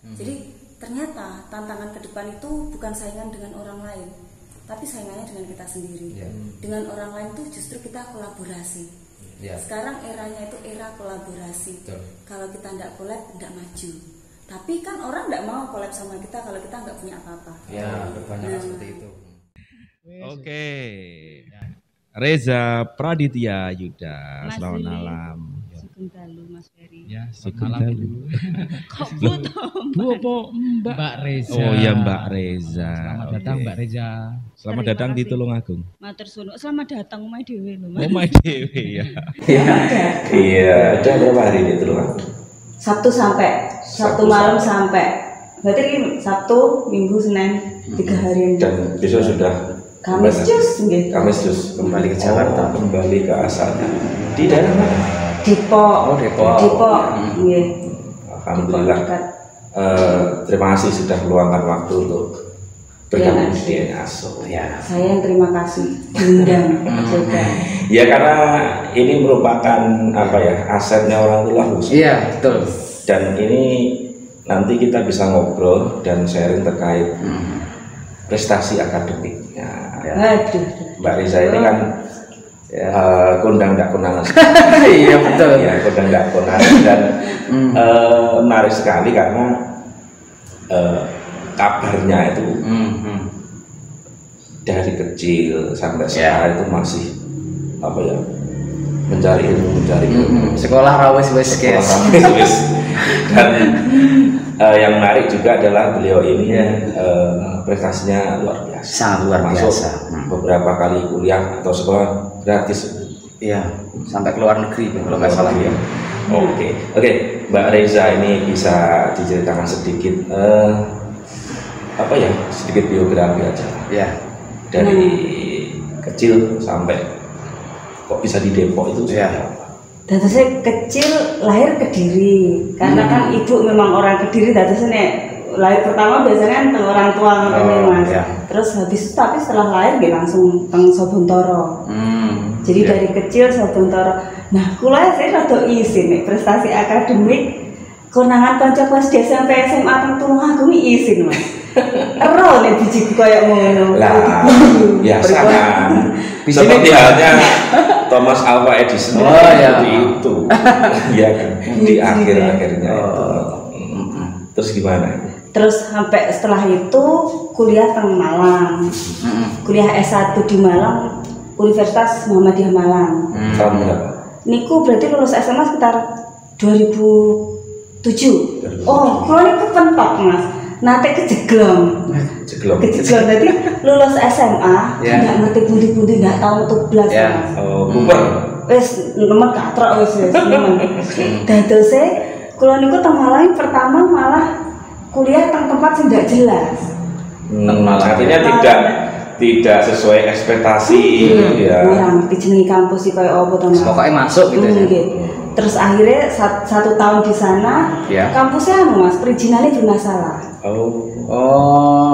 Jadi ternyata tantangan ke depan itu bukan saingan dengan orang lain, tapi saingannya dengan kita sendiri. Dengan orang lain tuh justru kita kolaborasi. Sekarang eranya itu era kolaborasi. Kalau kita tidak collab, tidak maju. Tapi kan orang tidak mau collab sama kita kalau kita nggak punya apa-apa. Kebanyakan seperti itu. Oke. Reza Praditya Yuda, selamat malam. Sugeng dalu Mas Ferry. Ya, sugeng dalu. Kok Bu apa Mbak Reza? Oh ya Mbak Reza. Selamat datang Mbak Reza. Selamat datang di Tulungagung. Matur suwun. Selamat datang omahe dhewe lho, Mas. Omahe dhewe ya. Iya, udah berapa hari di Tulungagung? Sabtu malam sampai. Berarti ini Sabtu, Minggu, Senin, 3 hari. Dan besok sudah Kamis jus, Kamis jus kembali ke Jakarta, kembali ke asalnya. Di daerah mana? Depok. Depok. Alhamdulillah. Terima kasih sudah meluangkan waktu untuk bergabung di ASO. Saya yang terima kasih diundang juga. Ya karena ini merupakan asetnya orang tua. Iya betul. Dan ini nanti kita bisa ngobrol dan sharing terkait prestasi akademiknya. Mbak Reza ini kan kondang tidak kondangan. Iya betul. Ya kondang tidak kondangan dan menarik sekali karena kabarnya itu dari kecil sampai sekarang itu masih mencari ilmu. Sekolah rawes wes dan yang menarik juga adalah beliau ini prestasinya luar biasa. Sangat luar biasa. Beberapa kali kuliah atau sekolah gratis. Iya, sampai ke luar negeri kalau nggak salah ya. Oke, Mbak Reza ini bisa diceritakan sedikit sedikit biografi aja. Ya. Dari kecil sampai kok bisa di Depok itu Dan saya kecil lahir Kediri, karena kan ibu memang orang Kediri. Dan saya lahir pertama biasanya kan orang tua Mas. Terus habis itu tapi setelah lahir dia langsung teng Sobontoro. Jadi dari kecil Sobontoro. Nah, kuliah saya rada isin nih prestasi akademik. Konangan kanca kelas D sampai SMA teng Tulungagung isin, Mas. Ero nih bijiku kayak ngono. Lah, biasa kan. Seperti halnya Thomas Alva Edison. Itu. Iya kan. Di akhir-akhirnya itu. Terus gimana? Terus sampai setelah itu kuliah di Malang. Kuliah S1 di Malang, Universitas Muhammadiyah Malang. Tahun berapa? Niku berarti lulus SMA sekitar 2007. Oh, kalau niku pentok Mas. Nate kejeglong. Jadi lulus SMA, nggak ngerti pundi-pundi, nggak tahu tublas Mas. Kuper. Wes nemen katrok wes nemen. Dadose kula niku teng Malang pertama malah kuliah teng tempat sing nggak jelas. Artinya tidak sesuai ekspektasi ya. Kurang ngerti jenenge kampus iki kaya apa to Mas. Pokoknya masuk gitu ya. Terus akhirnya 1 tahun di sana, kampusnya Mas perizinannya bermasalah.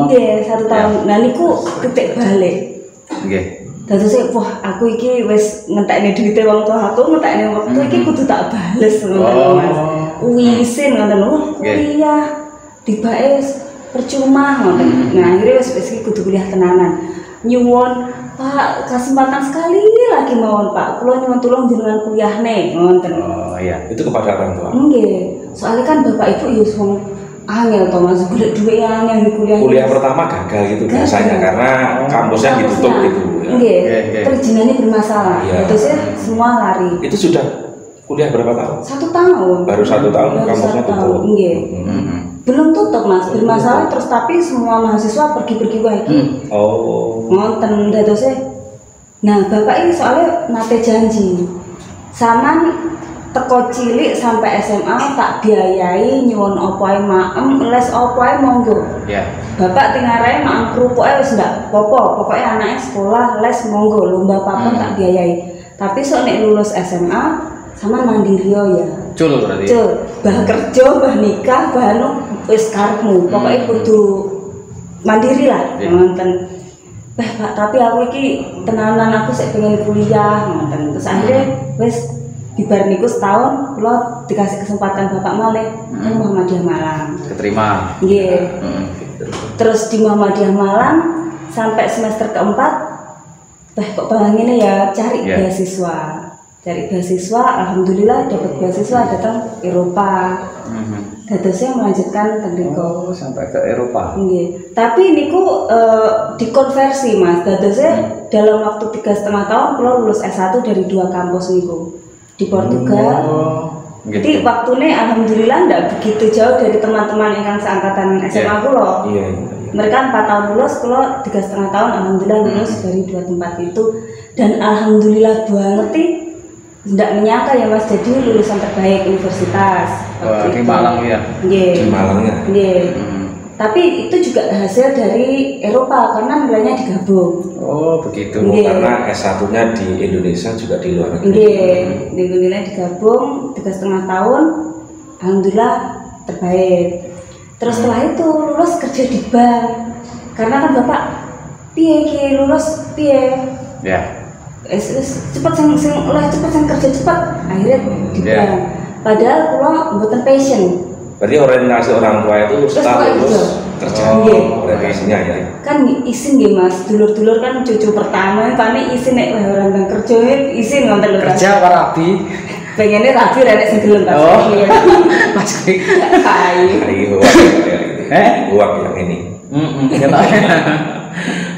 Nggih, 1 tahun. Nah niku titik balik. Nggih. Terus wah aku iki wis ngentekne duwite wong tua aku, ngentekne waktu iki kudu tak bales ngono Mas. Wisin ngoten lho, kuliah dibake percuma ngoten. Nah, akhirnya wis iki kudu kuliah tenanan. Nyuwun Pak, kesempatan sekali lagi mawon Pak. Kula nyuwun tulung jenengan kuliahne ngoten. Itu kepada orang tua. Nggih. Soalnya kan bapak ibu ya wong angel to Mas, golek dhuwit angel di kuliah. Kuliah pertama gagal gitu biasanya karena kampusnya ditutup gitu. Nggih. Perizinannya bermasalah. Terus semua lari. Itu sudah kuliah berapa tahun? 1 tahun. Baru 1 tahun kampusnya tutup. Nggih. Belum tutup Mas, bermasalah terus tapi semua mahasiswa pergi-pergi wae iki. Ngonten dadose. Nah, bapak ini soalnya nate janji. Saman teko cilik sampai SMA tak biayai nyuwun opae maem, les opae monggo. Bapak tingarai maem kerupuke wis ndak apa-apa, pokoke anake sekolah les monggo, lomba apapun tak biayai. Tapi sok nek lulus SMA sama mandiri ya. Cul berarti. Bah kerja, bah nikah, bah wis karepmu. Pokoke kudu mandiri lah, ngoten. Pak, tapi aku iki tenanan aku sik pengen kuliah, ngoten. Terus akhirnya wis Bibar niku setahun kula dikasih kesempatan Bapak malih ke Muhammadiyah Malang. Keterima. Nggih. Terus di Muhammadiyah Malang sampai semester keempat, kok ini ya cari beasiswa. Cari beasiswa, alhamdulillah dapat beasiswa datang Eropa. Dadosnya melanjutkan tenggo sampai ke Eropa. Nggih. Tapi niku dikonversi Mas. Dadosnya dalam waktu 3,5 tahun kula lulus S1 dari 2 kampus niku. Di Portugal. Jadi waktunya alhamdulillah enggak begitu jauh dari teman-teman yang seangkatan SMA kula. Iya. Mereka 4 tahun lulus, kula 3,5 tahun alhamdulillah lulus dari 2 tempat itu. Dan alhamdulillah banget nih, tidak menyangka ya Mas, jadi lulusan terbaik universitas. Di Malang ya. Di Malang ya. Tapi itu juga hasil dari Eropa karena nilainya digabung. Oh begitu. Karena S1-nya di Indonesia juga di luar negeri. Nilai digabung 3,5 tahun, alhamdulillah terbaik. Terus setelah itu lulus kerja di bank. Karena kan Bapak piye lulus piye? Ya. Cepet sing kerja cepat akhirnya di bank. Padahal kula mboten passion. Berarti orientasi orang tua itu setelah lulus kerja, orientasinya ya. Kan isin nggih Mas, dulur-dulur kan cucu pertama, panik isin nek orang kang kerja isin ngonten lho. Kerja apa rabi? Pengennya rabi rek sing gelem ta. Oh. Mas Ayo. Uang yang ini.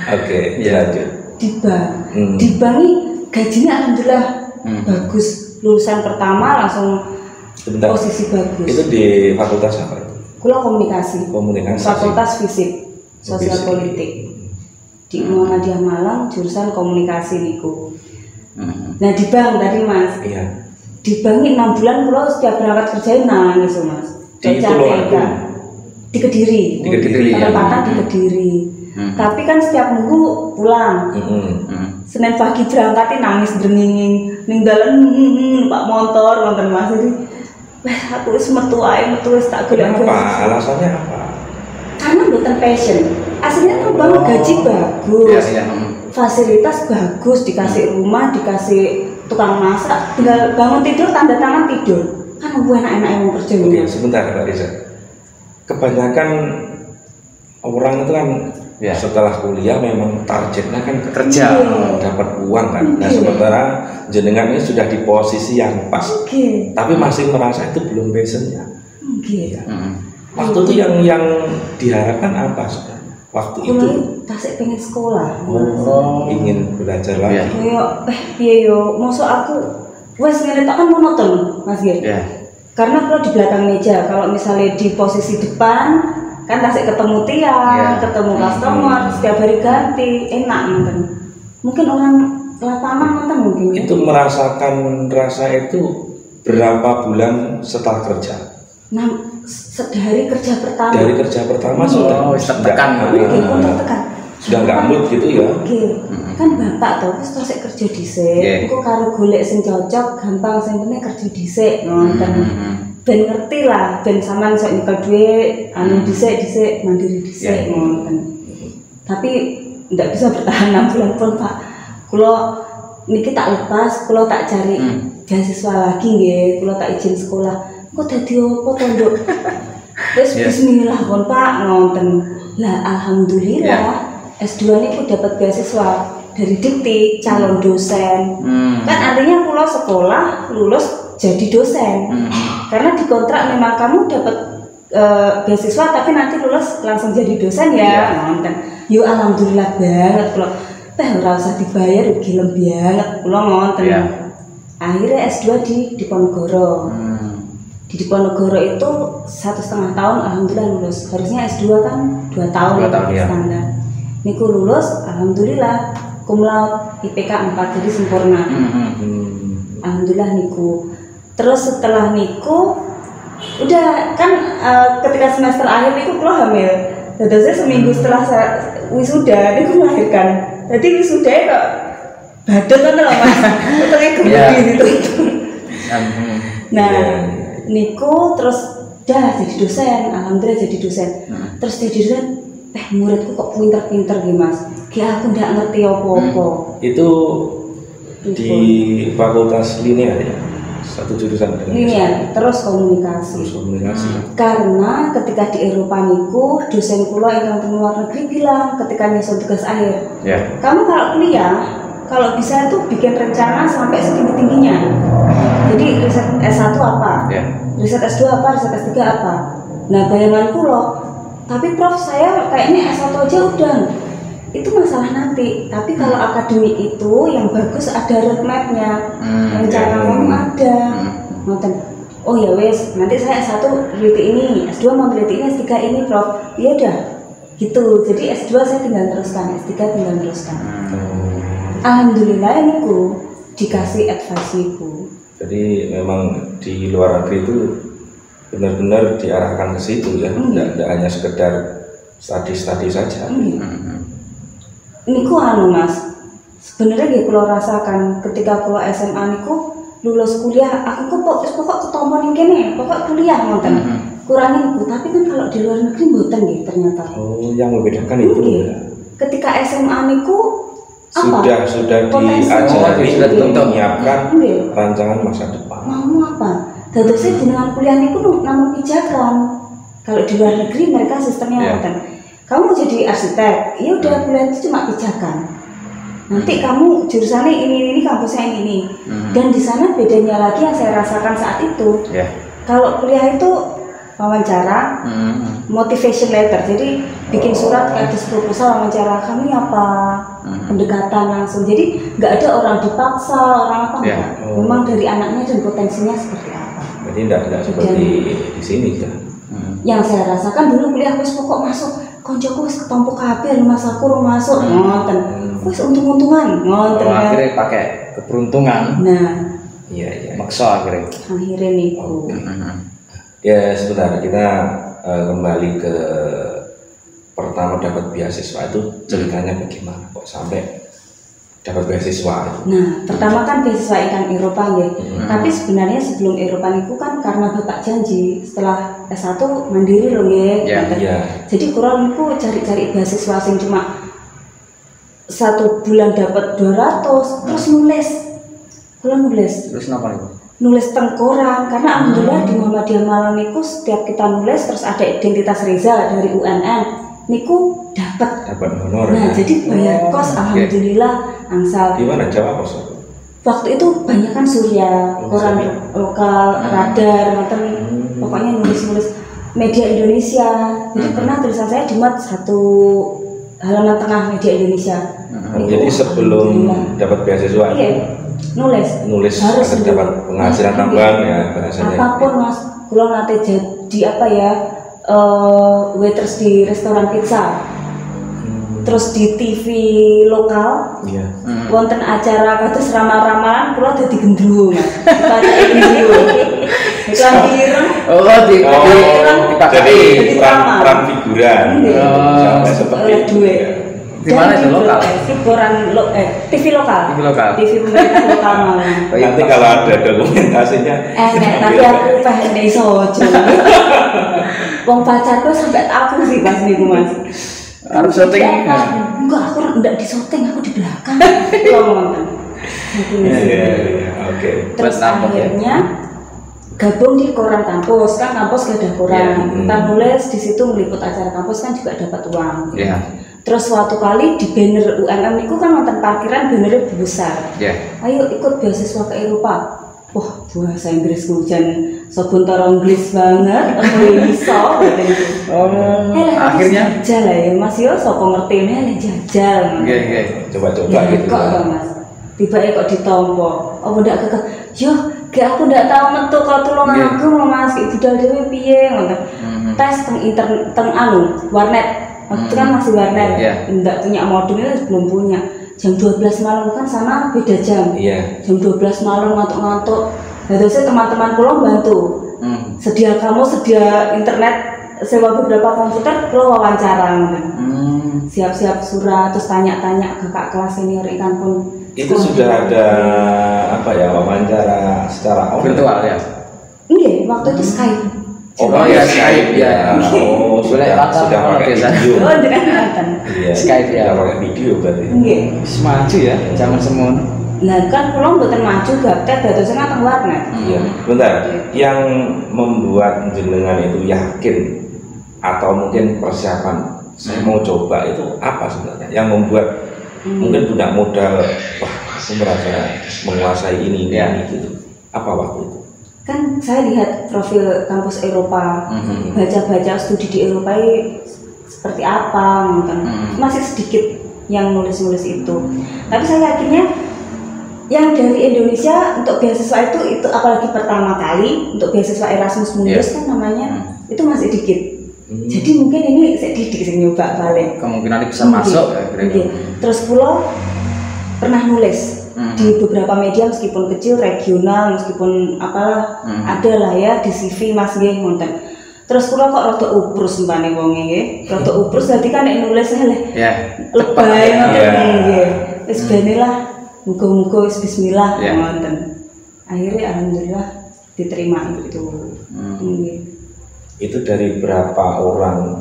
Oke, lanjut. Di bank gajinya alhamdulillah bagus. Lulusan pertama langsung Sebentar. Posisi bagus. Itu di fakultas apa? Kula komunikasi. Fakultas Fisik, Sosial Politik. Di Muhammadiyah Malang jurusan komunikasi niku. Nah di bank tadi Mas. Iya. Di bank 6 bulan kula setiap berangkat kerja nangis Mas. Di Di Kediri. Penempatan di Kediri. Tapi kan setiap minggu pulang. Senin pagi berangkat nangis drenginging ning dalan Pak motor wonten Mas iki. Aku wis metu tak golek. Kenapa? Alasannya apa? Karena bukan passion. Aslinya tuh banget gaji bagus. Fasilitas bagus, dikasih rumah, dikasih tukang masak, tinggal bangun tidur tanda tangan tidur. Kan enak-enak yang kerja. Oke, sebentar Mbak Riza. Kebanyakan orang itu kan setelah kuliah memang targetnya kan kerja, dapat uang kan. Nah sementara jenengan ini sudah di posisi yang pas, tapi masih merasa itu belum passionnya. Waktu itu yang diharapkan apa sebenarnya? Waktu itu tasik pengen sekolah. Ingin belajar lagi. Piye yo, mosok aku wes ngene tok kan monoton Mas nggih. Karena kalau di belakang meja, kalau misalnya di posisi depan kan tasik ketemu tiang, ketemu customer, setiap hari ganti, enak nonton. Mungkin orang lapangan nonton mungkin. Itu merasakan rasa itu berapa bulan setelah kerja? Dari kerja pertama. Dari kerja pertama sudah tertekan. Sudah nggak mood gitu ya? Kan bapak tuh tasik kerja dhisik. Engko karo golek sing cocok, gampang sing penting kerja dhisik nonton. Ben ngerti lah, ben sampean iso nyekel duit, dhisik mandiri dhisik ngoten. Tapi ndak bisa bertahan 6 bulan pun Pak. Kula niki tak lepas, kula tak cari beasiswa lagi nggih, kula tak izin sekolah. Kok dadi opo to, Nduk? Wis bismillah kon Pak ngoten. Lah alhamdulillah S2 niku dapat beasiswa dari Dikti calon dosen. Kan artinya kula sekolah lulus jadi dosen. Karena di kontrak memang kamu dapat beasiswa tapi nanti lulus langsung jadi dosen ya. Nonton. Yo alhamdulillah banget kula. Ora usah dibayar gilem banget kula ngonten. Akhirnya S2 di Diponegoro. Di Diponegoro itu 1,5 tahun alhamdulillah lulus. Harusnya S2 kan 2 tahun standar. Niku lulus alhamdulillah cum laude IPK 4 jadi sempurna. Alhamdulillah niku. Terus setelah niku udah kan ketika semester akhir niku kula hamil. Jadi saya seminggu setelah wisuda niku melahirkan. Jadi wisuda kok badut kan lho Mas. Utangnya gede gitu. Nah, niku terus dah jadi dosen, alhamdulillah jadi dosen. Terus jadi dosen, muridku kok pinter-pinter gitu Mas. Kayak aku nggak ngerti apa-apa. Itu di fakultas linear ya? Satu jurusan dengan linear, terus komunikasi. terus komunikasi. Karena ketika di Eropa niku dosen kula ingkang teng luar negeri bilang ketika nyusun tugas akhir, Ya. kamu kalau kuliah kalau bisa itu bikin rencana sampai setinggi-tingginya. Jadi riset S1 apa? Ya. Riset S2 apa? Riset S3 apa? Nah bayanganku loh, tapi Prof saya kayaknya S1 aja udah. Itu masalah nanti. Tapi kalau akademik itu yang bagus ada roadmapnya, rencana kamu ada. Ngoten. Oh ya wes, nanti saya S1 teliti ini, S2 mau teliti ini, S3 ini Prof. Iya udah, gitu. Jadi S2 saya tinggal teruskan, S3 tinggal teruskan. Alhamdulillah niku dikasih advice niku. Jadi memang di luar negeri itu benar-benar diarahkan ke situ ya, tidak hanya sekedar studi saja. Niku anu Mas, sebenarnya gak kalau rasakan ketika kalau SMA niku lulus kuliah, aku kok pokok ketompo ning kene, pokok kuliah ngoten. Kurangin niku, tapi kan kalau di luar negeri mboten nggih ternyata. Oh, yang membedakan itu ya. Ketika SMA niku apa? Sudah Potensi. diajari Sudah untuk menyiapkan Nggih. rancangan masa depan. Mau apa? Dadosnya jenengan kuliah niku namung pijakan. Kalau di luar negeri mereka sistemnya ngoten. Kamu mau jadi arsitek, ya udah kuliah itu cuma pijakan. Nanti kamu jurusannya ini kampusnya ini. Dan di sana bedanya lagi yang saya rasakan saat itu. Ya. Kalau kuliah itu wawancara, motivation letter. Jadi bikin surat kayak proposal wawancara kami apa, pendekatan langsung. Jadi nggak ada orang dipaksa, orang apa Ya. enggak. Memang dari anaknya dan potensinya seperti apa. Jadi tidak seperti di sini ya. Yang saya rasakan dulu kuliah wis pokok masuk, koncoku wis ketompo kabeh, mas aku ora masuk, ngoten. Wis untung-untungan, ngoten Oh, ya. akhirnya pakai keberuntungan. Nah, Iya. Maksa akhirnya. akhirnya niku. Ya sebentar kita kembali ke pertama dapat beasiswa itu ceritanya bagaimana kok sampai dapat beasiswa itu? Nah, pertama kan beasiswa ikan Eropa ya. Tapi sebenarnya sebelum Eropa niku kan karena Bapak janji setelah S1 mandiri loh ya. Ya, iya. Jadi kurang niku cari-cari beasiswa sing cuma 1 bulan dapat 200 terus nulis. Kurang nulis. Terus kenapa itu? Nulis tengkoran karena alhamdulillah di Muhammadiyah Malang niku setiap kita nulis terus ada identitas Reza dari UNN niku dapat honor. nah ya. jadi bayar kos alhamdulillah angsal. Di mana Jawa Pos? Waktu itu banyak kan Surya, koran lokal, radar, ngoten. Pokoknya nulis-nulis media Indonesia. Jadi pernah tulisan saya dimuat 1 halaman tengah media Indonesia. Jadi sebelum dapat beasiswa iya, nulis harus dapat penghasilan tambahan ya bahasanya. Apapun Mas, kula nate jadi apa ya, waiters di restoran pizza. Terus di TV lokal, Iya. wonten acara kados ramah-ramahan kula dadi gendruwo Mas. Dipakai video. Iklan ireng. Jadi Jadi peran figuran Iya. sampai seperti itu. Duit. Di mana itu lokal? TV lokal. TV lokal. TV pemerintah lokal Malang. Nanti kalau ada dokumentasinya. Tapi aku pengen iso aja. Wong pacarku sampai takut sih pas niku Mas. Harus syuting. Enggak, aku enggak di syuting, aku di belakang. Ngomong. Iya. Oke. Terus Buat nampok ya? akhirnya gabung di koran kampus, kan kampus gak ada koran. Iya. Kita nulis di situ meliput acara kampus kan juga dapat uang. Iya. Terus suatu kali di banner UMM itu kan nonton parkiran bannernya besar. Iya. Ayo ikut beasiswa ke Eropa. Wah, bahasa Inggris hujan Sobuntoro Inggris banget, aku bisa gitu. Akhirnya jajal ya Mas yo, sopo ngerti ini jajal. Coba-coba gitu. Kok ya. Mas, tiba-tiba kok ditompo. Oh ndak kekeh. Yo, gak aku ndak tahu metu kok tulung aku loh Mas, iki budal dhewe piye ngoten. Tes teng anu, warnet. Waktu itu kan masih warnet. Ndak punya modulnya belum punya. Jam 12 malam kan sama beda jam. Iya. Jam 12 malam ngantuk-ngantuk. Terusnya teman-teman pulau bantu. Sedia internet, sewa beberapa komputer, pulau wawancara. Siap-siap surat, terus tanya-tanya kakak kelas senior ikan pun. Itu sudah ada apa ya, wawancara secara virtual ya? Iya, waktu itu Skype. Oh ya Skype ya. Oh, sudah pakai video. Oh, dengan nonton. Iya. Skype ya. Sudah pakai video berarti. Iya. Maju ya, zaman semun. Nah kan kalau mboten maju gaptek dadosnya teng warnet. Iya, bentar. Yang membuat jenengan itu yakin atau mungkin persiapan saya mau coba itu apa sebenarnya? Yang membuat mungkin punya modal, wah aku merasa menguasai ini gitu. Apa waktu itu? Kan saya lihat profil kampus Eropa, baca-baca studi di Eropa seperti apa, mungkin masih sedikit yang nulis-nulis itu. Tapi saya yakinnya yang dari Indonesia untuk beasiswa itu apalagi pertama kali untuk beasiswa Erasmus Mundus kan namanya itu masih dikit. Jadi mungkin ini saya didik sih nyoba balik. Kemungkinan bisa masuk ya kira-kira. Terus pulau pernah nulis di beberapa media meskipun kecil, regional, meskipun apalah ada lah ya di CV Mas nggih ngoten. Terus kula kok rada uprus mbane wonge nggih. Rada uprus dadi kan nek nulis lebay ngoten nggih. Wis bene lah muga-muga wis bismillah ngoten. Akhirnya alhamdulillah diterima itu. Nggih. Itu dari berapa orang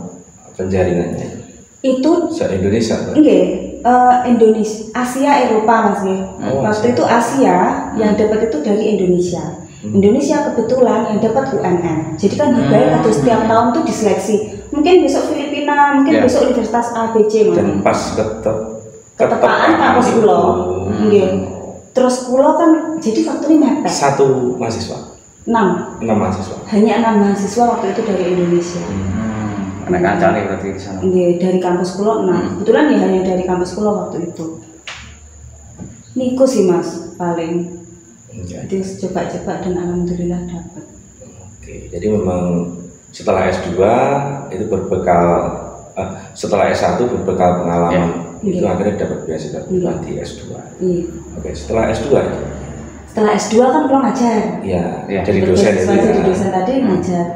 penjaringannya? Itu se-Indonesia kan? Nggih. Indonesia, Asia, Eropa Mas nggih. Waktu itu Asia yang dapat itu dari Indonesia. Indonesia kebetulan yang dapat UNN. Jadi kan hibah atau setiap tahun tuh diseleksi. Mungkin besok Filipina, mungkin besok Universitas A, B, C. Dan pas ketepaan kampus kula. Nggih. Terus kula kan jadi waktu ini mepet. 1 mahasiswa. 6 mahasiswa. Hanya 6 mahasiswa waktu itu dari Indonesia. Anak kancane berarti di sana. Nggih, dari kampus kula 6. Kebetulan ya hanya dari kampus kula waktu itu. Niku sih Mas paling. Jadi coba-coba dan alhamdulillah dapat. Oke, jadi memang setelah S2 itu berbekal setelah S1 berbekal pengalaman itu akhirnya dapat beasiswa di S2. Iya. Oke, setelah S2 itu. Setelah S2 kan kula ngajar. Iya, jadi dosen itu. Jadi dosen tadi ngajar.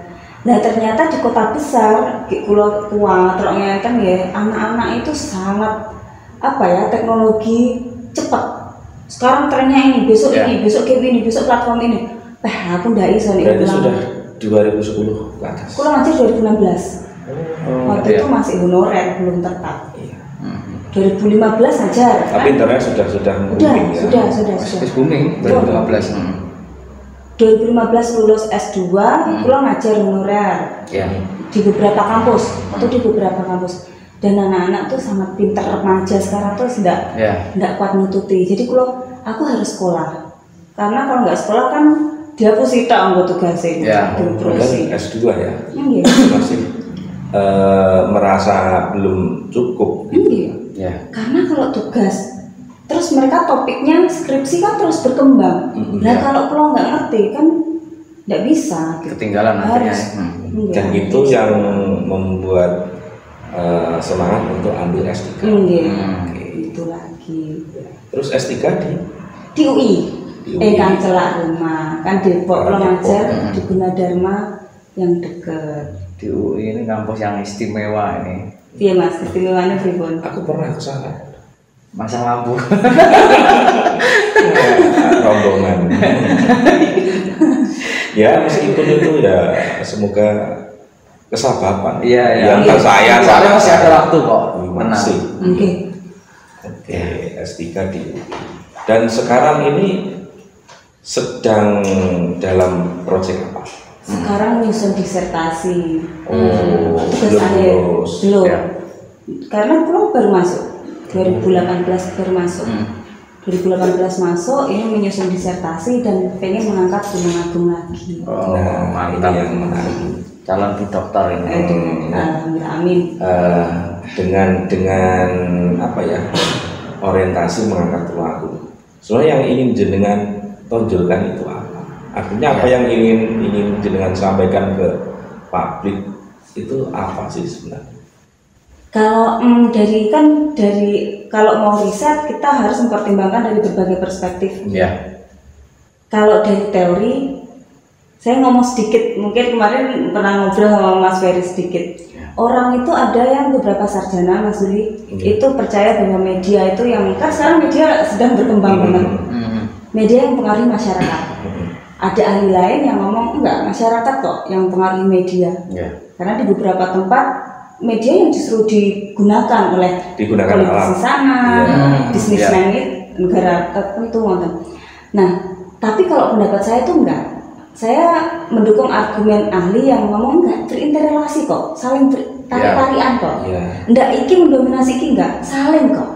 Nah ternyata di kota besar, di Pulau Tua, ternyata kan ya anak-anak itu sangat apa ya teknologi cepat. Sekarang trennya ini, besok ini, besok game ini, besok platform ini. Aku nggak iso nih. Berarti sudah 2010 ke atas. Aku ngajar 2016. Waktu itu masih honorer, belum tetap. 2015 ngajar. Tapi internet sudah booming ya. Sudah. Booming 2015. 2015 lulus S2, pulang ngajar honorer di beberapa kampus dan anak-anak tuh sangat pinter remaja sekarang tuh tidak kuat nututi. Jadi kalau aku harus sekolah karena kalau nggak sekolah kan dia pusita anggota tugasnya S2 ya masih merasa belum cukup karena kalau tugas terus mereka topiknya skripsi kan terus berkembang. Nah kalau pulau nggak ngerti kan nggak bisa. Ketinggalan akhirnya. Dan itu yang membuat semangat untuk ambil S3. Itu lagi. Terus S3 di UI. Kan celak rumah kan Depok kalau ngajar di Gunadarma yang dekat. Di UI ini kampus yang istimewa ini. Iya Mas, istimewanya pripun? Aku pernah ke sana. Masang lampu rombongan ya meskipun itu ya semoga kesabapan yang saya masih ada waktu kok masih oke S3 di dan sekarang ini sedang dalam proyek apa? Sekarang nyusun disertasi tugas akhir belum karena belum baru masuk 2018 baru masuk. 2018 masuk ini menyusun disertasi dan pengen mengangkat Gunung Agung lagi. Mantap yang menarik. Calon bu dokter ini. Alhamdulillah amin. Dengan apa ya orientasi mengangkat Gunung Agung. Soalnya yang ingin jenengan tonjolkan itu apa? Artinya apa yang ingin jenengan sampaikan ke publik itu apa sih sebenarnya? Kalau kalau mau riset kita harus mempertimbangkan dari berbagai perspektif. Kalau dari teori, saya ngomong sedikit, mungkin kemarin pernah ngobrol sama Mas Ferry sedikit. Orang itu ada yang beberapa sarjana Mas Willy itu percaya bahwa media itu yang kan sekarang media sedang berkembang banget. Media yang mempengaruhi masyarakat. Ada ahli lain yang ngomong enggak, masyarakat kok yang mempengaruhi media. Karena di beberapa tempat media yang justru digunakan oleh politisi sana, bisnismen negara tertentu ngoten. Nah, tapi kalau pendapat saya itu enggak. Saya mendukung argumen ahli yang ngomong enggak terinterrelasi kok, saling tarik-tarian kok. Enggak iki mendominasi iki enggak, saling kok.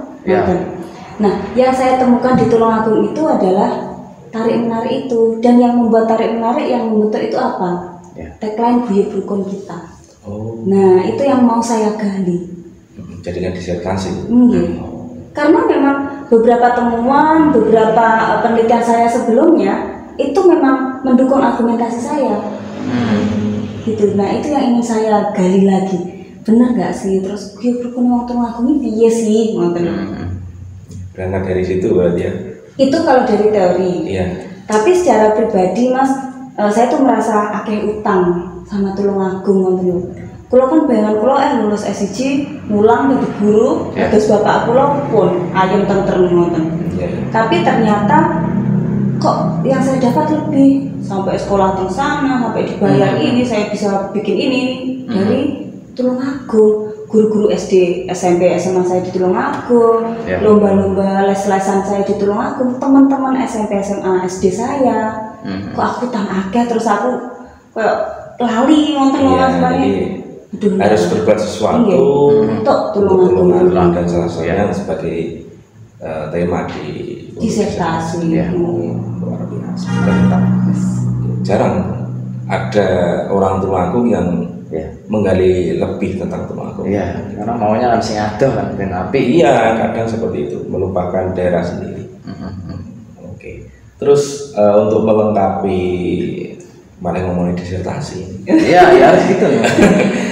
Nah, yang saya temukan di Tulungagung itu adalah tarik-menarik itu, dan yang membuat tarik-menarik yang membentuk itu apa? Tagline Guyub Rukun kita. Nah, itu yang mau saya gali. Jadikan disertasi. Karena memang beberapa temuan, beberapa penelitian saya sebelumnya itu memang mendukung argumentasi saya. Gitu. Nah, itu yang ingin saya gali lagi. Benar nggak sih? Terus Guyub Rukun wong Tulungagung ini piye sih? Berangkat dari situ berarti ya. Itu kalau dari teori. Tapi secara pribadi Mas, saya tuh merasa akeh utang sama Tulungagung ngoten. Kulo kan bayangan kulo lulus S1 mulang dadi guru, terus bapak kulo pun ayem tentrem ngoten. Tapi ternyata kok yang saya dapat lebih, sampai sekolah teng sana, sampai dibayar ini, saya bisa bikin ini dari Tulungagung. Guru-guru SD, SMP, SMA saya di Tulungagung, lomba-lomba les-lesan saya di Tulungagung, teman-teman SMP, SMA, SD saya. Kok aku utang akeh, terus aku kayak lali ngonten sebenarnya. Harus berbuat sesuatu untuk Tulungagung, dan salah satunya sebagai tema di disertasi. Luar biasa. Jarang ada orang Tulungagung yang menggali lebih tentang Tulungagung. Karena maunya kan sing adoh kan ben apik. Kadang seperti itu, melupakan daerah sendiri. Oke. Terus untuk melengkapi malah ngomongin disertasi. Harus gitu loh.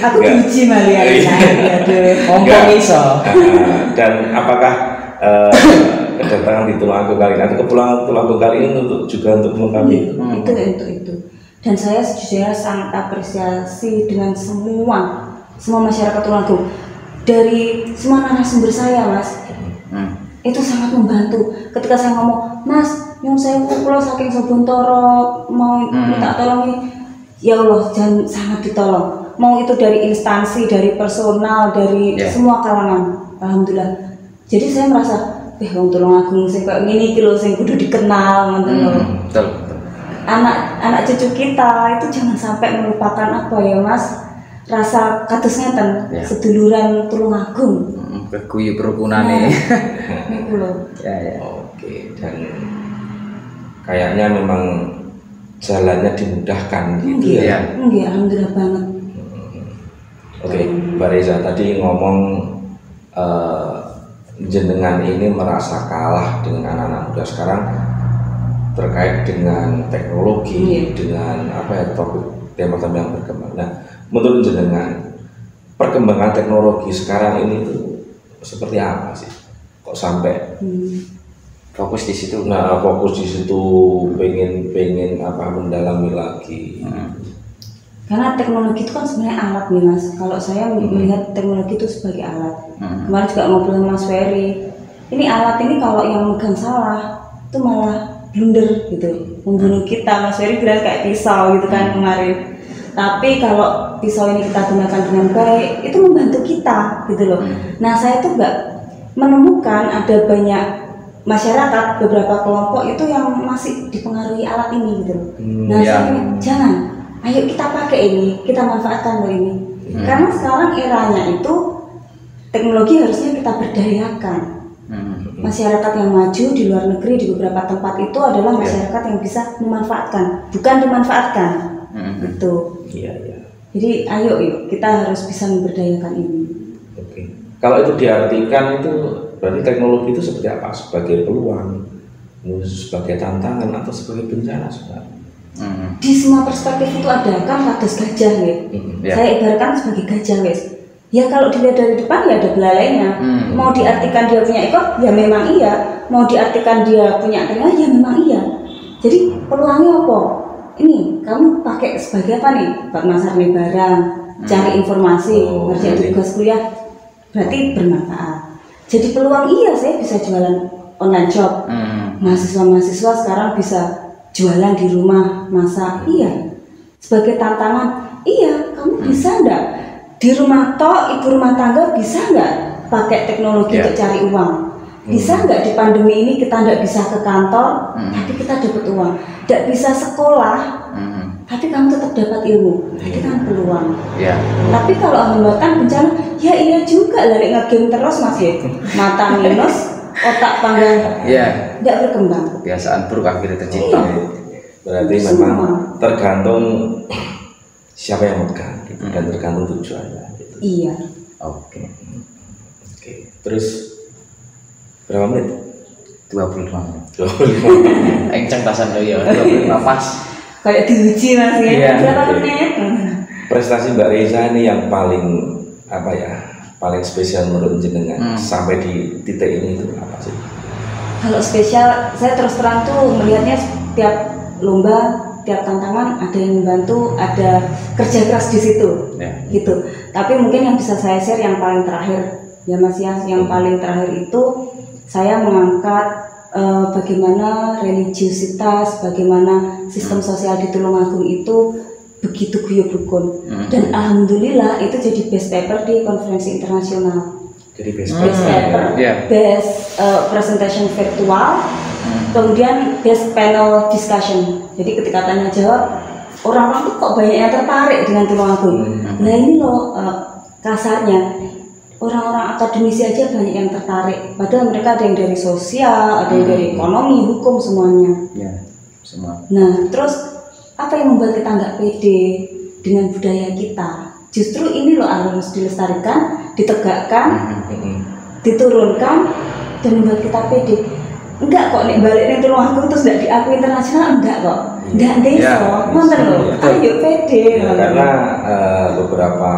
Aku diuji malah Ngomong iso. Dan apakah kedatangan di Tulungagung kali ini atau kepulangan Tulungagung kali ini juga untuk melengkapi itu. Dan saya sejujurnya sangat apresiasi dengan semua masyarakat Tulungagung, dari semua narasumber saya Mas. Itu sangat membantu. Ketika saya ngomong, Mas, nyun saya kulo saking Sobontoro mau minta tolong ini, ya Allah, jangan sangat ditolong. Mau itu dari instansi, dari personal, dari semua kalangan. Alhamdulillah. Jadi saya merasa, wong Tulungagung sing kayak ngene iki lho sing kudu dikenal ngoten lho. Betul. Anak cucu kita itu jangan sampai melupakan apa ya Mas, rasa kados ngeten, seduluran Tulungagung. Guyub rukunane. Niku lho. Oke, dan kayaknya memang jalannya dimudahkan gitu ya. Alhamdulillah banget. Oke, Mbak Reza tadi ngomong jenengan ini merasa kalah dengan anak-anak muda sekarang terkait dengan teknologi, dengan topik tema-tema yang berkembang. Nah, menurut jenengan perkembangan teknologi sekarang ini tuh seperti apa sih? Kok sampai fokus di situ? Nah, fokus di situ, pengen mendalami lagi. Karena teknologi itu kan sebenarnya alat nih Mas. Kalau saya melihat teknologi itu sebagai alat. Kemarin juga ngobrol sama Mas Ferry. Ini alat ini kalau yang megang salah itu malah blunder gitu, membunuh kita. Mas Ferry bilang kayak pisau gitu kan kemarin. Tapi kalau pisau ini kita gunakan dengan baik, itu membantu kita gitu loh. Nah, saya tuh nggak menemukan ada banyak masyarakat, beberapa kelompok itu yang masih dipengaruhi alat ini gitu loh. Nah, saya jangan, ayo kita pakai ini, kita manfaatkan loh ini. Karena sekarang eranya itu teknologi harusnya kita berdayakan. Masyarakat yang maju di luar negeri di beberapa tempat itu adalah masyarakat yang bisa memanfaatkan, bukan dimanfaatkan. Gitu. Jadi ayo yuk kita harus bisa memberdayakan ini. Oke. Kalau itu diartikan itu berarti teknologi itu seperti apa? Sebagai peluang, sebagai tantangan atau sebagai bencana sebenarnya? Di semua perspektif itu ada kan kados gajah ya. Saya ibaratkan sebagai gajah wes. Ya kalau dilihat dari depan ya ada belalainya. Mau diartikan dia punya ekor ya memang iya. Mau diartikan dia punya telinga ya memang iya. Jadi peluangnya apa? Ini kamu pakai sebagai apa nih? Buat masarnya barang, cari informasi, ngerjain tugas kuliah, berarti bermanfaat. Jadi peluang iya saya bisa jualan online shop. Mahasiswa-mahasiswa sekarang bisa jualan di rumah, masak, iya. Sebagai tantangan, iya kamu bisa enggak? Di rumah ibu rumah tangga bisa enggak pakai teknologi untuk cari uang? Bisa nggak di pandemi ini kita nggak bisa ke kantor, tapi kita dapat uang. Nggak bisa sekolah, tapi kamu tetap dapat ilmu. Itu kan peluang. Ya. Tapi kalau hambatan bencana, ya iya juga lari ngegame terus Mas ya. Mata minus, otak panggang. Iya. Nggak berkembang. Kebiasaan buruk akhirnya tercipta. Berarti memang tergantung siapa yang megang gitu, dan tergantung tujuannya. Gitu. Iya. Oke. Terus berapa menit? 25 menit. 25. Enceng tasan lo ya, 25 pas. Kayak diuji Mas ya. Iya. Berapa menit? Prestasi Mbak Reza ini yang paling apa ya? Paling spesial menurut jenengan sampai di titik ini itu apa sih? Kalau spesial, saya terus terang tuh melihatnya setiap lomba, tiap tantangan ada yang membantu, ada kerja keras di situ, gitu. Tapi mungkin yang bisa saya share yang paling terakhir, ya Mas ya, yang paling terakhir itu saya mengangkat bagaimana religiusitas, bagaimana sistem sosial di Tulungagung itu begitu guyub rukun, dan alhamdulillah itu jadi best paper di konferensi internasional. Jadi best paper, best presentation virtual, kemudian best panel discussion. Jadi ketika tanya jawab, orang-orang tuh kok banyak yang tertarik dengan Tulungagung. Nah ini loh kasarnya, orang-orang akademisi aja banyak yang tertarik. Padahal mereka ada yang dari sosial, ada yang dari ekonomi, hukum, semuanya. Ya, semua. Nah terus apa yang membuat kita nggak pede dengan budaya kita? Justru ini loh harus dilestarikan, ditegakkan, diturunkan, dan membuat kita pede. Enggak kok nih balik nih Tulungagung terus nggak diakui internasional, enggak kok. Enggak desa, mantan loh. Ayo pede. Ya, karena beberapa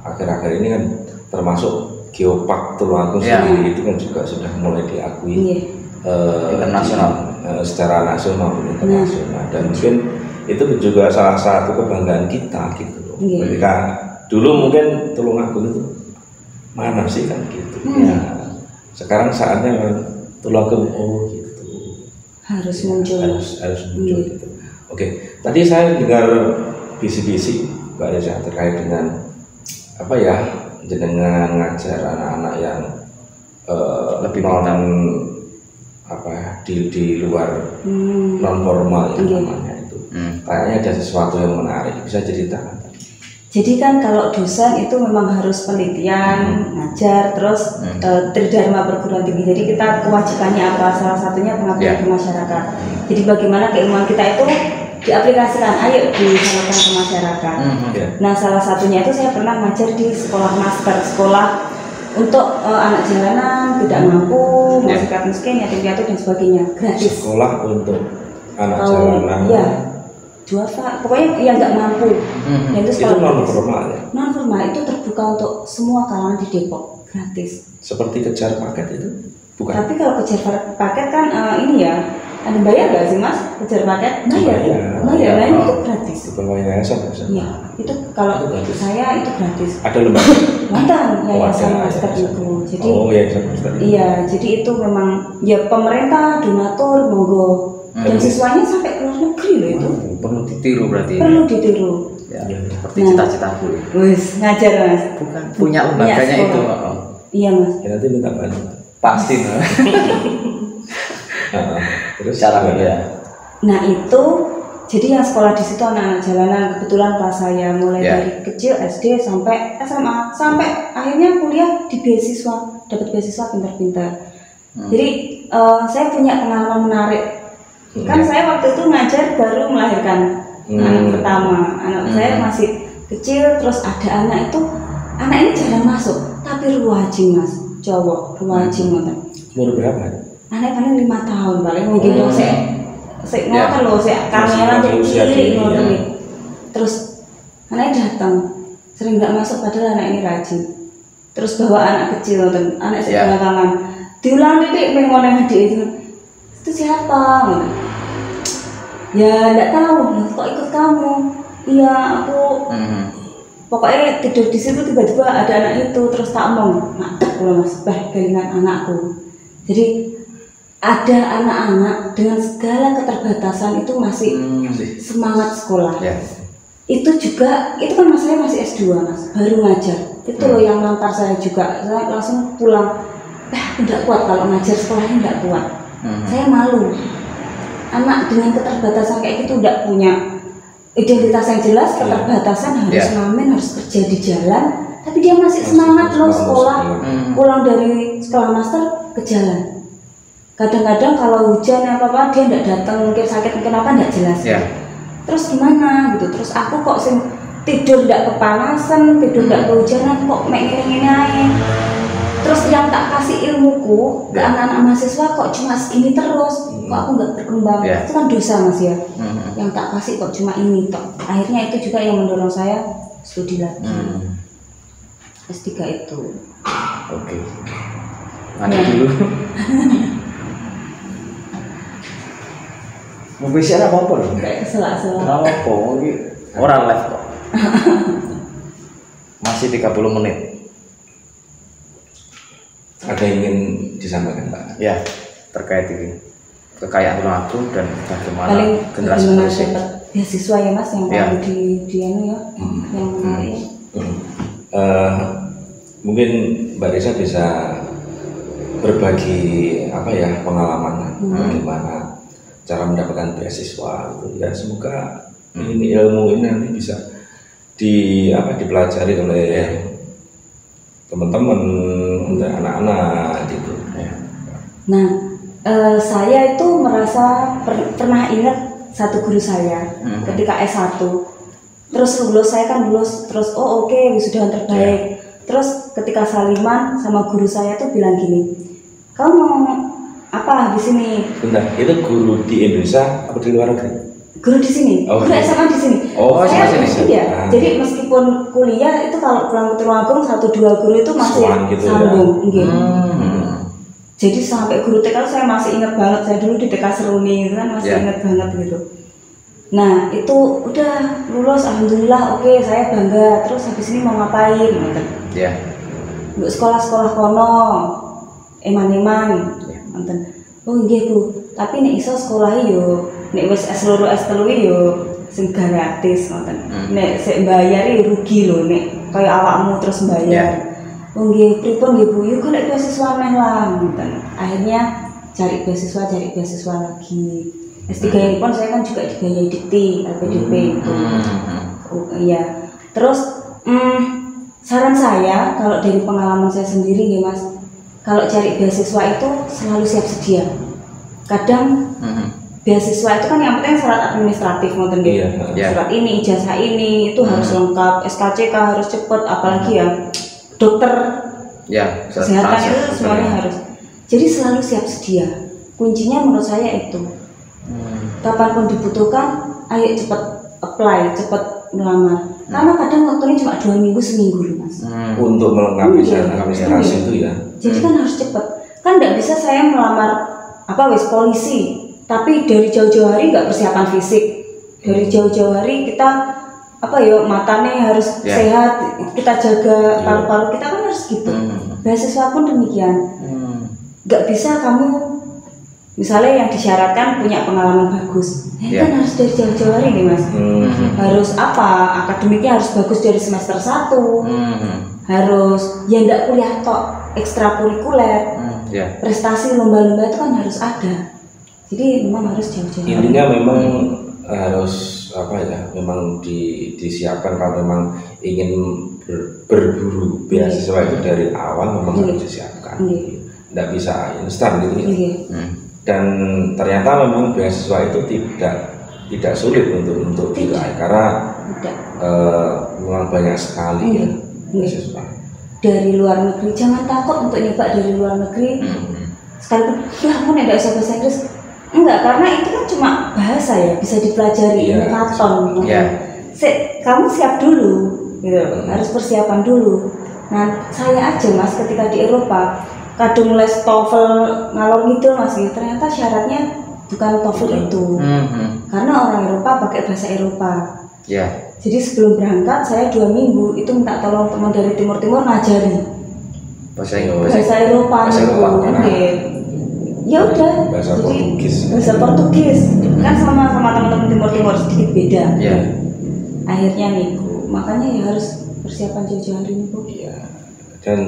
akhir-akhir ini kan termasuk Geopark Tulungagung sendiri itu kan juga sudah mulai diakui internasional, secara nasional maupun internasional, dan mungkin itu juga salah satu kebanggaan kita gitu loh. Ketika dulu mungkin Tulungagung itu mana sih kan gitu. Ya, sekarang saatnya Tulungagung gitu. Harus muncul. Harus muncul gitu. Oke, tadi saya dengar bisik-bisik Mbak Reza terkait dengan apa ya, jenengan ngajar anak-anak yang lebih non apa di luar non formal yang namanya itu. Kayaknya ada sesuatu yang menarik, bisa ceritakan. Jadi kan kalau dosen itu memang harus penelitian, ngajar, terus tridharma perguruan tinggi. Jadi kita kewajibannya apa? Salah satunya pengabdian ke masyarakat. Jadi bagaimana keilmuan kita itu diaplikasikan, ayo disalurkan ke masyarakat. Nah salah satunya itu saya pernah ngajar di sekolah master, sekolah untuk anak jalanan, tidak mampu, masyarakat miskin, yatim piatu dan sebagainya, gratis. Sekolah untuk anak jalanan. Iya. Duafa, pokoknya yang nggak mampu. Itu non formal ya? Non formal itu terbuka untuk semua kalangan di Depok, gratis. Seperti kejar paket itu? Bukan. Tapi kalau kejar paket kan ini ya, ada bayar nggak sih Mas? Kejar paket? Bayar. Nah itu gratis. Bukan yayasan. Iya, itu kalau itu saya itu gratis. Ada lembaga? Mantan yayasan master itu. Jadi iya, jadi itu memang ya pemerintah donatur monggo. Dan siswanya sampai ke luar negeri loh itu. Perlu ditiru berarti. Perlu ditiru. Ya, seperti cita-citaku. Wis ngajar Mas. Bukan punya lembaganya itu. Iya Mas. Ya, nanti minta bantu. Pasti. Terus cara ya. Nah itu jadi yang sekolah di situ anak-anak jalanan, kebetulan kelas saya mulai dari kecil SD sampai SMA sampai akhirnya kuliah di beasiswa, dapat beasiswa pintar-pintar. Jadi saya punya pengalaman menarik. Kan saya waktu itu ngajar baru melahirkan anak pertama, anak saya masih kecil, terus ada anak ini jarang masuk, tapi ruwajing Mas, cowok ruwajing ngoten. Umur berapa? Anak paling 5 tahun, paling mungkin dong saya ngoten loh, saya kamera cilik ngoten. Terus anaknya datang, sering nggak masuk padahal anak ini rajin. Terus bawa anak kecil ngoten, anak sebelah tangan, diulang titik pengen itu siapa? Ya nggak tahu, kok ikut kamu? Iya aku. Pokoknya tidur di situ tiba-tiba ada anak itu, terus tak omong, ngadep loh Mas, dengan anakku. Jadi ada anak-anak dengan segala keterbatasan itu masih semangat sekolah. Itu juga, itu kan mas saya masih S2 Mas, baru ngajar. Itu loh yang nampar saya juga, saya langsung pulang. Tidak kuat kalau ngajar sekolahnya, tidak kuat. Saya malu. Anak dengan keterbatasan kayak gitu tidak punya identitas yang jelas, keterbatasan, harus ngamen, harus kerja di jalan, tapi dia masih semangat loh sekolah. Pulang dari sekolah master ke jalan. Kadang-kadang kalau hujan apa-apa dia tidak datang, mungkin sakit, mungkin apa, tidak jelas. Terus gimana gitu? Terus aku kok tidur tidak kepanasan, tidur tidak kehujanan, kok ini aja. Terus yang tak kasih ilmuku ke anak-anak mahasiswa kok cuma segini terus, kok aku nggak berkembang, itu kan dosa Mas ya. Yang tak kasih kok cuma ini toh. Akhirnya itu juga yang mendorong saya studi lagi. S3 itu. Oke. Mandi dulu. Mau bicara apa loh? Kayak keselak-selak. Apa? Orang live kok. Masih 30 menit. Ada yang ingin disampaikan Pak? Ya, terkait ini kekayaan Tulung Agung dan bagaimana Paling generasi bagaimana penerus. dapat beasiswa ya Mas yang paling di anu ya, yang menarik. Mungkin Mbak Reza bisa berbagi apa ya pengalaman bagaimana cara mendapatkan beasiswa gitu. Ya semoga ini ilmu ini nanti bisa dipelajari oleh teman-teman, untuk anak-anak gitu. Nah, saya itu merasa pernah ingat satu guru saya ketika S1. Terus lulus, saya kan lulus, terus oke, wisudawan terbaik. Terus ketika saliman sama guru saya tuh bilang gini, kamu mau apa di sini? Bentar, itu guru di Indonesia apa di luar negeri? Guru di sini, guru SMA di sini. Saya di sini. Iya. Jadi meskipun kuliah itu kalau pulang ke Tulung Agung 1-2 guru itu masih gitu sambung, Jadi sampai guru TK saya masih ingat banget, saya dulu di TK Seruni itu kan masih ingat banget gitu. Nah itu udah lulus, alhamdulillah, oke, saya bangga. Terus habis ini mau ngapain? Gitu. Untuk sekolah-sekolah kono, eman-eman, Oh nggih Bu, tapi nek iso sekolah yo, nek wis S2 S3 yo sing gratis ngoten. Nek sik bayar yo rugi lho nek kaya awakmu terus bayar. Oh nggih, pripun nggih Bu? Yo golek beasiswa neh lah ngoten. Akhirnya cari beasiswa lagi. S3 ini pun saya kan juga dibiayai Dikti, LPDP itu. Iya. Terus saran saya kalau dari pengalaman saya sendiri nggih Mas, kalau cari beasiswa itu selalu siap sedia. Kadang beasiswa itu kan yang penting syarat administratif ngoten gitu. Surat ini, ijazah ini itu harus lengkap, SKCK harus cepat, apalagi ya dokter kesehatan itu semuanya harus. Jadi selalu siap sedia. Kuncinya menurut saya itu. Kapanpun dibutuhkan, ayo cepat apply, cepat melamar. Karena kadang waktunya cuma 2 minggu, seminggu loh Mas. Untuk melengkapi syarat administrasi itu ya. Jadi kan harus cepat. Kan nggak bisa saya melamar polisi, tapi dari jauh-jauh hari nggak persiapan fisik. Dari jauh-jauh hari kita matanya harus sehat, kita jaga paru-paru kita kan harus gitu. Beasiswa pun demikian. Nggak bisa kamu misalnya yang disyaratkan punya pengalaman bagus, kan harus dari jauh-jauh hari nih Mas. Harus akademiknya harus bagus dari semester 1. Harus nggak kuliah tok, ekstrakurikuler. Prestasi lomba-lomba itu kan harus ada. Jadi memang harus jauh-jauh. Intinya memang harus memang disiapkan kalau memang ingin berburu beasiswa itu dari awal memang harus disiapkan. Tidak bisa instan gitu ya. Dan ternyata memang beasiswa itu tidak sulit untuk diraih karena memang banyak sekali beasiswa. Dari luar negeri, jangan takut untuk nyoba dari luar negeri. Sekalipun, aku tidak bisa bahasa Inggris. Enggak, karena itu kan cuma bahasa ya, bisa dipelajari ini katon. Kamu siap dulu, gitu. Harus persiapan dulu. Nah, saya aja Mas ketika di Eropa, kadung les TOEFL ngalor ngidul Mas, ternyata syaratnya bukan TOEFL itu. Karena orang Eropa pakai bahasa Eropa. Jadi sebelum berangkat saya 2 minggu itu minta tolong teman dari Timur-Timur ngajari bahasa Eropa. Ya udah. Bahasa Portugis. Kan sama teman-teman Timur-Timur sedikit beda. Akhirnya makanya ya harus persiapan jauh-jauh hari nih Bu. Dan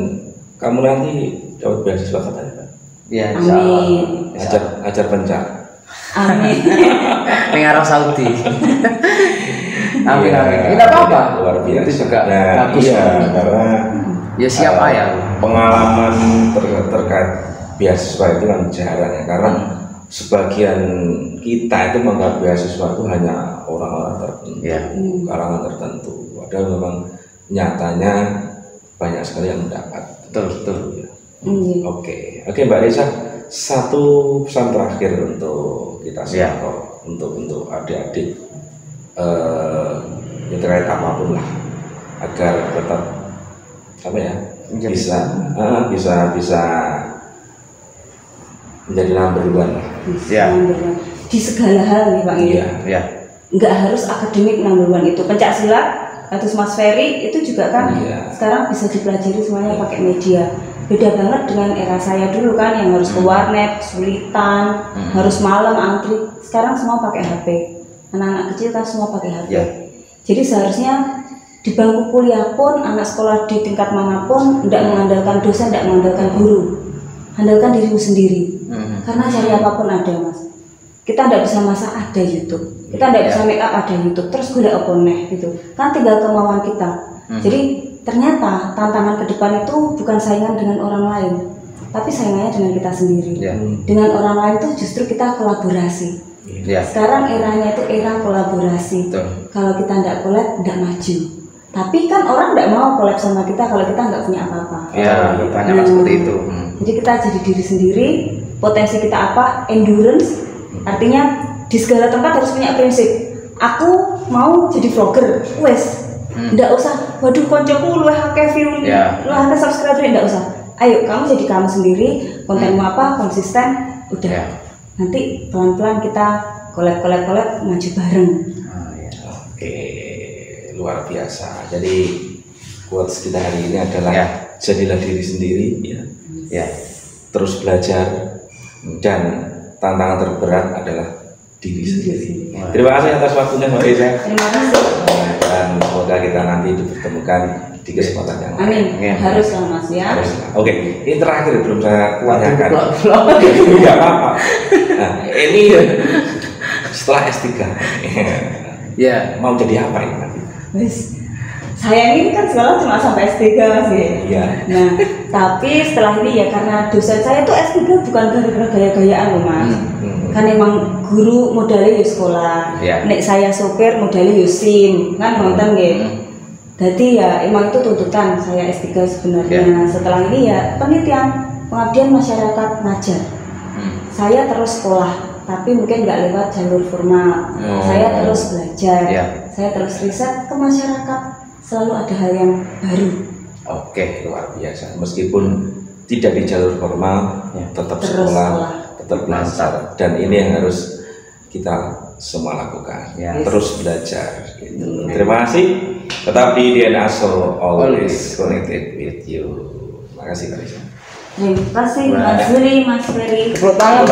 kamu nanti dapat beasiswa katanya Pak. Ya, Amin. Ajar pencak. Amin. Ning Arab Saudi. Amin Iya, amin. Tidak apa-apa. Luar biasa. Itu juga Nah, bagus. iya, karena Ya siapa ya? pengalaman terkait beasiswa itu kan jarang ya, karena sebagian kita itu menganggap beasiswa itu hanya orang-orang tertentu, Ya. kalangan tertentu. Padahal memang nyatanya banyak sekali yang mendapat. Betul. Ya. Iya. Oke Mbak Reza, satu pesan terakhir untuk kita semua, Ya. untuk adik-adik yang terkait apapun lah, agar tetap apa ya bisa menjadi number one lah. Ya. Di segala hal nih Pak ini. Ya. Nggak harus akademik number one itu. Pencak silat atau Mas Ferry itu juga kan Iya. sekarang bisa dipelajari semuanya pakai media. Beda banget dengan era saya dulu kan yang harus ke warnet, kesulitan, harus malam antri. Sekarang semua pakai HP. Anak-anak kecil kan semua pakai HP. Ya. Jadi seharusnya di bangku kuliah pun, anak sekolah di tingkat manapun, tidak mengandalkan dosen, tidak mengandalkan guru, andalkan dirimu sendiri. Karena cari apapun ada Mas. Kita tidak bisa masak, ada YouTube. Kita tidak bisa make up, ada YouTube. Terus gue apa nih gitu. Kan tinggal kemauan kita. Jadi ternyata tantangan ke depan itu bukan saingan dengan orang lain, tapi saingannya dengan kita sendiri. Dengan orang lain itu justru kita kolaborasi. Sekarang eranya itu era kolaborasi. Kalau kita tidak collab, tidak maju. Tapi kan orang tidak mau collab sama kita kalau kita nggak punya apa-apa. Ya, banyak seperti itu. Jadi kita jadi diri sendiri. Potensi kita apa? Endurance. Artinya di segala tempat harus punya prinsip. Aku mau jadi vlogger, wes. Nggak usah, waduh koncoku lu akeh view, lu akeh subscriber, nggak usah. Ayo kamu jadi kamu sendiri, kontenmu apa, konsisten, udah. Nanti pelan-pelan kita collab maju bareng. Oke, luar biasa. Jadi quotes kita hari ini adalah jadilah diri sendiri, ya. Terus belajar, dan tantangan terberat adalah diri sendiri. Terima kasih atas waktunya Mbak Reza. Terima kasih. Dan semoga kita nanti dipertemukan di kesempatan yang lain. Amin. Harus lah Mas ya. Oke, ini terakhir belum saya tanyakan. Tidak apa-apa. Nah, ini setelah S3, Ya. mau jadi apa ini nanti? Wes. Saya ini kan sekolah cuma sampai S3 Mas ya. Iya. Nah, tapi setelah ini ya karena dosen saya tuh S3 bukan gara-gara gaya-gayaan loh Mas. Kan emang guru modalnya di sekolah. Nek saya sopir modalnya di SIM, kan nonton nggih. Jadi ya emang itu tuntutan saya S3 sebenarnya. Setelah ini ya penelitian, pengabdian masyarakat ngajar. Saya terus sekolah, tapi mungkin nggak lewat jalur formal. Saya terus belajar, saya terus riset ke masyarakat. Selalu ada hal yang baru. Oke, luar biasa. Meskipun tidak di jalur formal, tetap sekolah, tetap belajar. Dan ini yang harus kita semua lakukan. Terus belajar. Gitu. Terima kasih. Tetap di DNA So Always Connected with You. Terima kasih Kak Reza. Terima kasih Mas Willy, Mas Ferry. Tepuk tangan.